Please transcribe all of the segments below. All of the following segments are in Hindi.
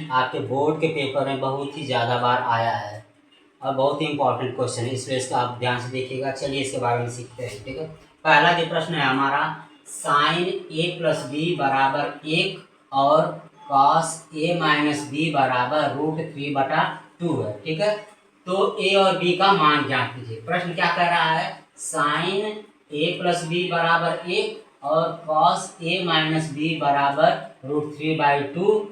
क्वेश्चन आपके बोर्ड के पेपर में बहुत ही ज़्यादा बार आया है और बहुत ही इंपॉर्टेंट क्वेश्चन है, इसलिए इसका आप ध्यान से देखिएगा। चलिए इसके बारे में सीखते हैं। ठीक है, पहला जो प्रश्न है हमारा, साइन ए प्लस बी बराबर 1 और कॉस ए माइनस बी बराबर √3/2 है। ठीक है, तो ए और बी का मान ज्ञात कीजिए। प्रश्न क्या कह रहा है, साइन ए प्लस बी बराबर 1 और कॉस ए माइनस बी बराबर √3/2।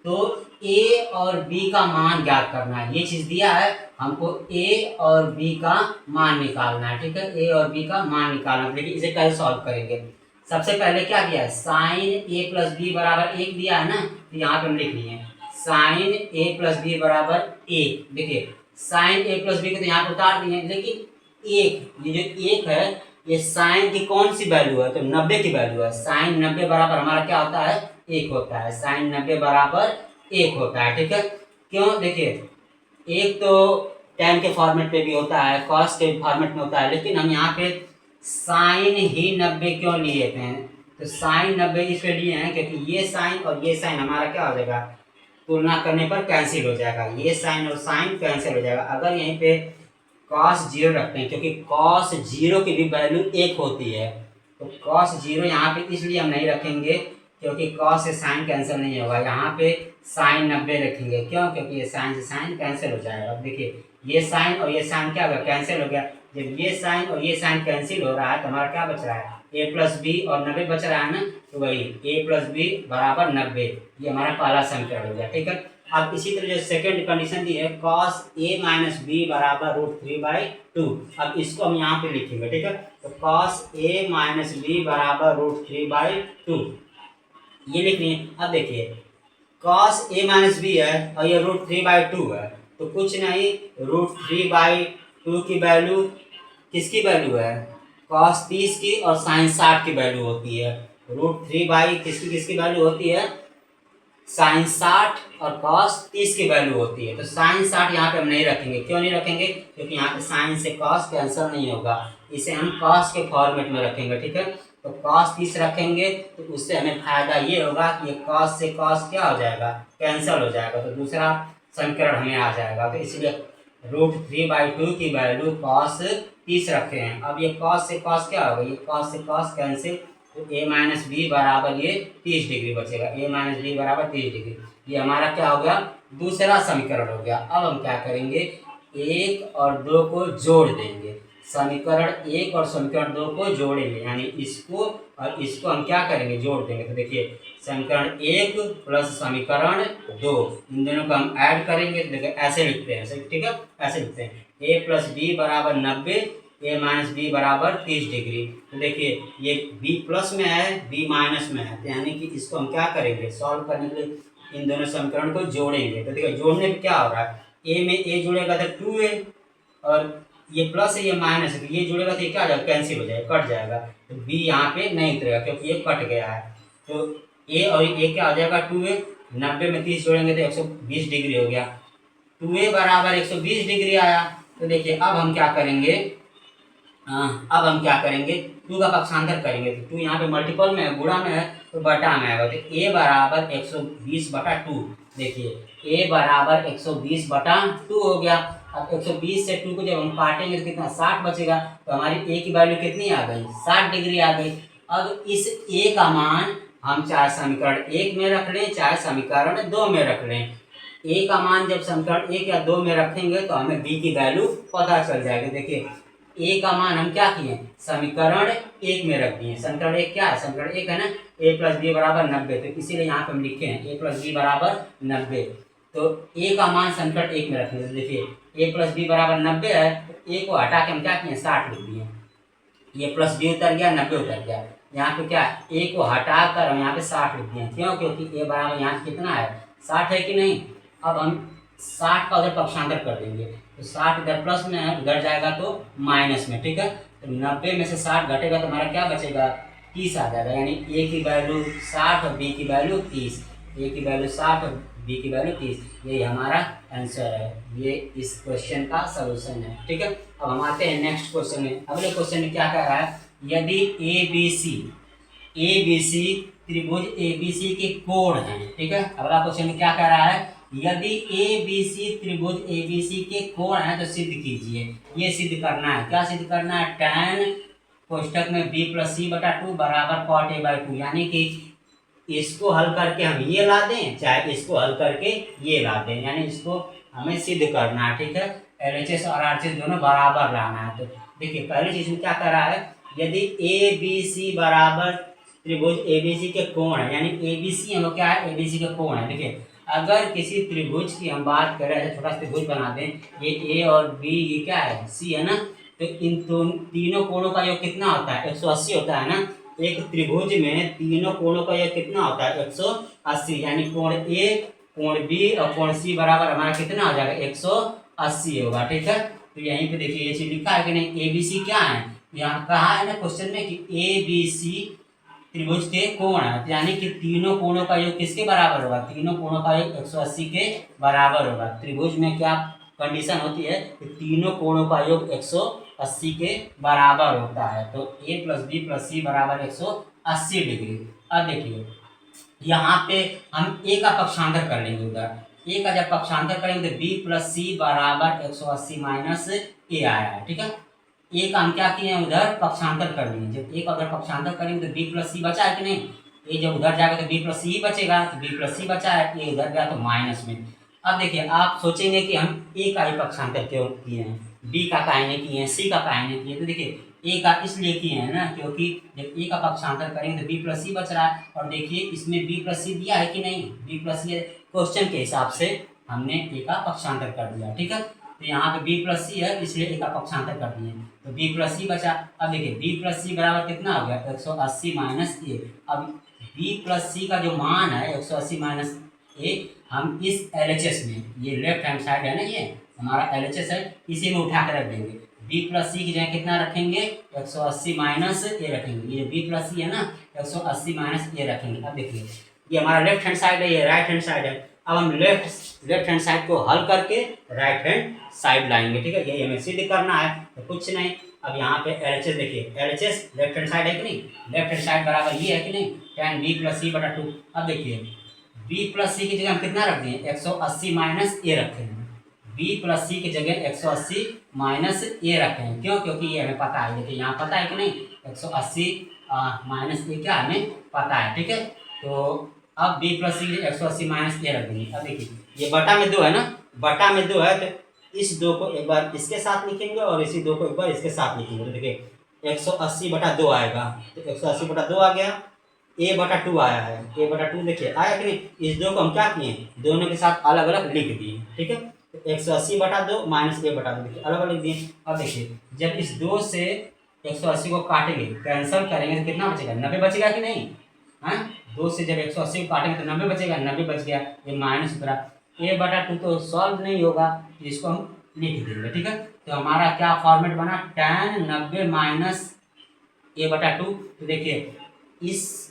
तो ए और बी का मान ज्ञात करना है, ये चीज दिया है हमको, ए और बी का मान निकालना है। ठीक है, ए और बी का मान निकालना है। लेकिन इसे कैसे सॉल्व करेंगे, सबसे पहले क्या दिया है, साइन ए प्लस बी बराबर 1 दिया है ना, तो यहाँ पे हम लिख लिए साइन ए प्लस बी बराबर 1। देखिए साइन ए प्लस बी को तो यहाँ पे उतार दिए, लेकिन एक, ये जो 1 है ये साइन की कौन सी वैल्यू है, तो 90 की वैल्यू है। साइन 90 बराबर हमारा क्या होता है, 1 होता है। साइन 90 बराबर 1 होता है। ठीक है, क्यों, देखिए एक तो tan के फॉर्मेट पे भी होता है, cos के फॉर्मेट में होता है, लेकिन हम यहाँ पे साइन ही 90 क्यों लिए थे, तो साइन 90 इसलिए लिए हैं क्योंकि ये साइन और ये साइन हमारा क्या हो जाएगा, तुलना करने पर कैंसिल हो जाएगा, ये साइन और साइन कैंसिल हो जाएगा। अगर यहीं पे cos 0 रखते हैं, क्योंकि cos 0 की भी वैल्यू 1 होती है, तो cos 0 यहाँ पे इसलिए हम नहीं रखेंगे क्योंकि cos से साइन कैंसिल नहीं होगा। यहाँ पे साइन 90 रखेंगे, क्यों, क्योंकि ये साइन से साइन कैंसिल हो जाएगा। अब देखिए ये साइन और ये साइन क्या होगा, कैंसिल हो गया। जब ये साइन और ये साइन कैंसिल हो रहा है तो हमारा क्या बच रहा है, ए प्लस बी और 90 बच रहा है ना, तो वही ए प्लस बी बराबर 90, ये हमारा पहला समीकरण हो गया। ठीक है, अब इसी तरह जो सेकंड कंडीशन दी है, cos a माइनस बी बराबर √3/2। अब इसको हम यहाँ पे लिखेंगे। ठीक है, तो cos a माइनस बी बराबर √3/2 ये लिख लिए। अब देखिए cos a माइनस बी है और ये √3/2 है, तो कुछ नहीं, √3/2 की वैल्यू किसकी वैल्यू है, cos 30 की और sin 60 की वैल्यू होती है। √3 किसकी किसकी वैल्यू होती है, sin 60 और cos 30 की वैल्यू होती है। तो sin 60 यहाँ पे हम नहीं रखेंगे, क्यों नहीं रखेंगे, क्योंकि यहाँ पे sin से cos कैंसिल नहीं होगा, इसे हम cos के फॉर्मेट में रखेंगे। ठीक है, तो cos 30 रखेंगे तो उससे हमें फायदा ये होगा कि ये cos से cos क्या हो जाएगा, कैंसिल हो जाएगा, तो दूसरा समीकरण हमें आ जाएगा। तो इसलिए √3/2 की वैल्यू cos 30 रखे हैं। अब ये cos से cos क्या होगा, ये cos से cos कैंसिल, तो a माइनस बी बराबर ये 30 डिग्री बचेगा, a माइनस बी बराबर 30 डिग्री। ये हमारा क्या हो गया, दूसरा समीकरण हो गया। अब हम क्या करेंगे, 1 और 2 को जोड़ देंगे, समीकरण 1 और समीकरण 2 को जोड़ेंगे, यानी इसको और इसको हम क्या करेंगे, जोड़ देंगे। तो देखिए समीकरण 1 प्लस समीकरण 2, इन दोनों को हम ऐड करेंगे। देखिए ऐसे लिखते हैं, ठीक है, ऐसे लिखते हैं, a प्लस बी बराबर 90, a माइनस बी बराबर 30 डिग्री। तो देखिए ये b प्लस में है, b माइनस में है, तो यानी कि इसको हम क्या करेंगे, सॉल्व करने के लिए इन दोनों समीकरण को जोड़ेंगे। तो देखिए जोड़ने में क्या हो रहा है, a में a जुड़ेगा तो 2a, और ये प्लस है ये माइनस है, तो ये जुड़ेगा तो ये क्या हो जाएगा, कैंसिल हो जाएगा, कट जाएगा। तो b यहाँ पे नहीं उतरेगा क्योंकि ये कट गया है। तो a और a क्या हो जाएगा, 2a, 90 में 30 जोड़ेंगे तो 120 डिग्री हो गया, 2a बराबर 120 डिग्री आया। तो देखिए अब हम क्या करेंगे, अब हम क्या करेंगे, 2 का पक्षांतर करेंगे, तो 2 यहाँ पे मल्टीपल में है, गुणा में है, तो बटा में आएगा। तो a बराबर 120/2, देखिए a बराबर 120/2 हो गया। अब 120 से 2 को जब हम काटेंगे तो कितना, 60 बचेगा, तो हमारी a की वैल्यू कितनी आ गई, 60 डिग्री आ गई। अब इस a का मान हम चाहे समीकरण 1 में रख लें चाहे समीकरण 2 में रख लें, a का मान जब समीकरण 1 या 2 में रखेंगे तो हमें b की वैल्यू पता चल जाएगी। देखिए a का मान हम क्या किए, समीकरण 1 में रख दिए। समीकरण 1 क्या है, समीकरण 1 है ना, a प्लस बी बराबर 90, तो इसीलिए यहाँ पे हम लिखे हैं a प्लस बी बराबर 90। तो a का मान समीकरण 1 में रखेंगे। तो देखिए a प्लस बी बराबर 90 है, तो a को हटा के हम क्या किए, 60 लिख दिए, ये प्लस बी उतर गया, 90 उतर गया। यहाँ पे क्या, a को हटा कर हम यहाँ पे 60 लिख दिए, क्यों, क्योंकि a बराबर यहाँ कितना है, 60 है कि नहीं। अब हम 60 का उधर पक्षांतर कर देंगे, तो 60 इधर प्लस में है, उधर जाएगा तो माइनस में। ठीक है, तो 90 में से 60 घटेगा तो हमारा क्या बचेगा, 30 आ जाएगा, यानी a की वैल्यू 60 और b की वैल्यू 30, a की वैल्यू 60 और b की वैल्यू 30, यही हमारा आंसर है, ये इस क्वेश्चन का सलूशन है। ठीक है, अब हम आते हैं नेक्स्ट क्वेश्चन में। अगले क्वेश्चन में क्या कह रहा है, यदि ए बी सी त्रिभुज ABC के कोण हैं। ठीक है, अगला क्वेश्चन में क्या कह रहा है, यदि ए बी सी त्रिभुज ए बी सी के कोण है तो सिद्ध कीजिए। ये सिद्ध करना है, क्या सिद्ध करना है, tan कोष्टक में b प्लस सी बटा 2 बराबर कॉट ए बाई 2, यानी कि इसको हल करके हम ये ला दें चाहे इसको हल करके ये ला दें, यानी इसको हमें सिद्ध करना है। ठीक है, LHS और RHS दोनों बराबर लाना है। तो देखिए पहली चीज में क्या कर रहा है, यदि ए बी सी बराबर त्रिभुज ए बी सी के कोण है, यानी ए बी सी हम क्या है, ए बी सी के कोण है। देखिए अगर किसी त्रिभुज की हम बात करें, ऐसे छोटा सा त्रिभुज बना दें, ये ए और बी, ये क्या है सी है ना, तो इन तीनों कोणों का योग कितना होता है, 180 होता है ना। एक त्रिभुज में तीनों कोणों का योग कितना होता है, 180, यानी कोण ए, कोण बी और कोण सी बराबर हमारा कितना हो जाएगा, 180 होगा। ठीक है, तो यहीं पे देखिए ये चीज लिखा है कि नहीं, ए बी सी क्या है, यहाँ कहा है ना क्वेश्चन में कि ए बी सी त्रिभुज के कोण है, यानी कि तीनों कोणों का योग किसके बराबर होगा, तीनों कोणों का योग 180 के बराबर होगा। त्रिभुज में क्या कंडीशन होती है कि तीनों कोणों का योग 180 के बराबर होता है। तो ए प्लस बी प्लस सी बराबर 180 डिग्री। अब देखिए यहाँ पे हम ए का पक्षांतर कर लेंगे, उधर ए का जब पक्षांतर करेंगे तो बी प्लस सी बराबर 180 माइनस ए आया है। ठीक है, ए का हम क्या किए हैं, उधर पक्षांतर कर लिए। जब ए का उधर पक्षांतर करेंगे तो बी प्लस सी बचा है कि नहीं, ए जब उधर जाएगा तो बी प्लस सी ही बचेगा, तो बी प्लस सी बचा है, ए उधर गया तो माइनस में। अब देखिए आप सोचेंगे कि हम ए का ही पक्षांतर क्यों किए हैं, बी का काहे नहीं किए हैं, सी का काहे नहीं किए, तो देखिए ए का इसलिए किए हैं ना, क्योंकि जब ए का पक्षांतर करेंगे तो बी प्लस सी बच रहा है, और देखिए इसमें बी प्लस सी दिया है कि नहीं, बी प्लस सी क्वेश्चन के हिसाब से हमने ए का पक्षांतर कर दिया। ठीक है, तो यहाँ पे बी प्लस सी है इसलिए ए का पक्षांतर कर दिए, तो बी प्लस सी बचा। अब देखिए बी प्लस सी बराबर कितना हो गया, 180 माइनस ए। अब बी प्लस सी का जो मान है 180 माइनस ए, हम इस LHS में, ये लेफ्ट हैंड साइड है ना, ये हमारा LHS है, इसी में उठा कर रख देंगे। बी प्लस सी की जगह कितना रखेंगे, 180 माइनस ए रखेंगे, ये बी प्लस सी है ना, 180 माइनस ए रखेंगे। अब देखिए ये हमारा लेफ्ट हैंड साइड है, ये राइट हैंड साइड है। अब हम लेफ्ट हैंड साइड को हल करके राइट हैंड साइड लाएंगे। ठीक है, यही हमें सिद्ध करना है, तो कुछ नहीं। अब यहाँ पे LHS देखिए, LHS लेफ्ट हैंड साइड है कि नहीं, लेफ्ट हैंड साइड बराबर ये है कि नहीं, tan बी प्लस सी बटा 2। अब देखिए बी प्लस सी की जगह हम कितना रख दिए, 180 माइनस ए रखे हैं, बी प्लस सी की जगह 180 माइनस ए रखे हैं। क्यों, क्योंकि ये हमें पता है, देखिए यहाँ पता है कि नहीं, 180 माइनस ए क्या हमें पता है। ठीक है, तो अब बी प्लस सी 180 माइनस ए रख देंगे। अब देखिए ये बटा में 2 है ना, बटा में 2 है, तो इस 2 को एक बार इसके साथ लिखेंगे और इसी 2 को एक बार इसके साथ लिखेंगे। तो देखिए 180 बटा 2 आएगा, तो 180 बटा 2 आ गया, ए बटा 2 आया है, ए बटा 2 देखिए आया कि नहीं। इस 2 को हम क्या किए, दोनों के साथ अलग अलग लिख दिए। ठीक है, तो 180 बटा 2 माइनस ए बटा 2 देखिए अलग अलग लिख दिए। अब देखिए जब इस 2 से 180 को काटेंगे, कैंसिल करेंगे तो कितना बचेगा, 90 बचेगा कि नहीं, हाँ 2 से जब 180 को काटेंगे तो 90 बचेगा, 90 बच गया, ये माइनस उतरा, ए बटा 2 तो सॉल्व नहीं होगा, इसको हम लिख देंगे। ठीक है, तो हमारा क्या फॉर्मेट बना, tan 90 माइनस ए बटा 2। तो देखिए इस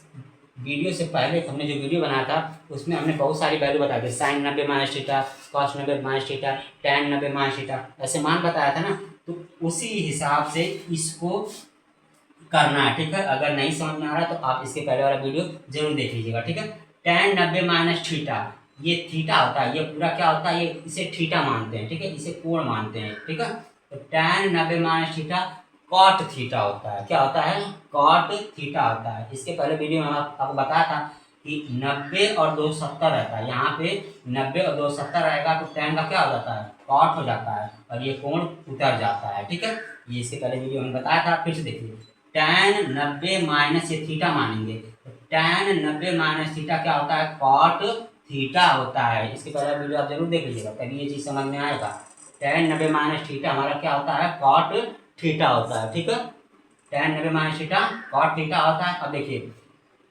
वीडियो से पहले हमने जो वीडियो बनाया था उसमें हमने बहुत सारी वैल्यू बताई थी, sine 90 minus theta, cos 90 minus theta, tan 90 minus theta, ऐसे मान बताया था ना। तो उसी हिसाब से इसको करना है। ठीक है, अगर नहीं समझ में आ रहा तो आप इसके पहले वाला वीडियो जरूर देख लीजिएगा। ठीक है, tan 90 माइनस थीटा, ये थीटा होता है, ये पूरा क्या होता है, ये इसे थीटा मानते हैं। ठीक है, इसे कोण मानते हैं। ठीक है, तो tan 90 minus theta cot theta होता है, क्या होता है, कॉट थीटा होता है। इसके पहले वीडियो में आपको बताया था कि 90 और 270 रहता है, यहाँ पे 90 और 270 रहेगा तो tan का क्या हो जाता है, कॉट हो जाता है, और ये कोण उतर जाता है। ठीक है, ये इसके पहले वीडियो में बताया था, फिर से देखिए tan 90 माइनस ये थीटा मानेंगे, तो tan 90 माइनस थीटा क्या होता है, कॉट थीटा होता है। इसके पहले वीडियो आप जरूर देख लीजिएगा, तभी ये चीज़ समझ में आएगा। tan 90 माइनस थीटा हमारा क्या होता है, कॉट थीटा होता है। ठीक है, tan 90 minus theta cot theta होता है। अब देखिए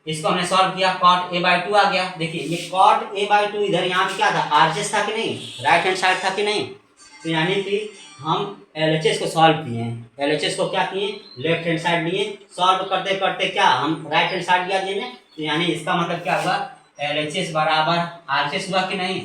इसको हमने सॉल्व किया, कॉट ए बाई 2 आ गया। देखिए ये कॉट ए बाई 2 इधर यहाँ पे क्या था, RHS था कि नहीं, राइट हैंड साइड था कि नहीं, तो यानी कि हम LHS को सॉल्व किए हैं, LHS को क्या किए, लेफ्ट हैंड साइड लिए, सॉल्व करते करते क्या हम राइट हैंड साइड लिया दिए, तो यानी इसका मतलब क्या हुआ, LHS बराबर RHS हुआ कि नहीं,